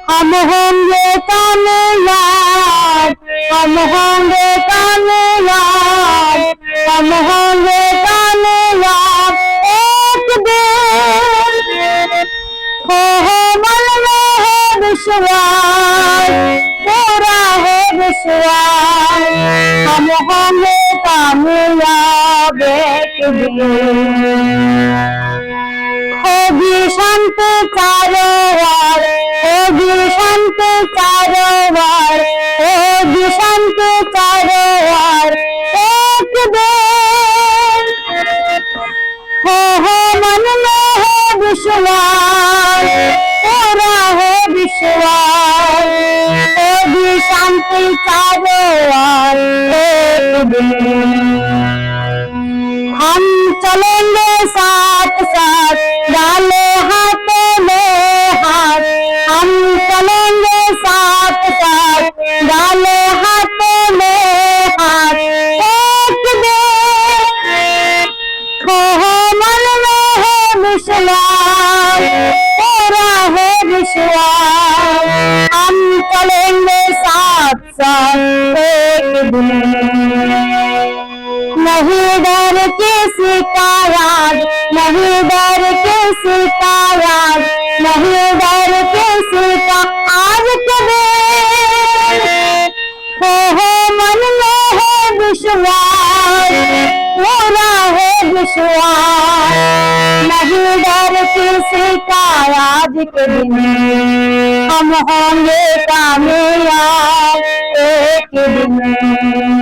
हम होंगे कामयाब, हम होंगे कामयाब, हम होंगे कामयाब एक दिन। हो मन में है विश्वास, पूरा है विश्वास, हम होंगे कामयाब एक दिन। होगी शांति चारों ओर, होगी शांति चारों ओर, होगी शांति चारों ओर एक दिन। हो मन में है विश्वास, पूरा है विश्वास, होगी शांति चारों ओर एक दिन। हम चलेंगे साथ साथ, डाले हाथों में हाथ, हम चलेंगे साथ साथ, डाले हाथों में हाथ एक दिन। हो मन में है विश्वास, पूरा है विश्वास, हम चलेंगे साथ साथ एक दिन। नहीं डर किसी का याद, नहीं डर किसी का याद, नहीं डर किसी का आज कभी। हो मन में है विश्वास, पूरा है विश्वास, नहीं डर किसी का आज के दिन। हम होंगे कामयाब एक दिन।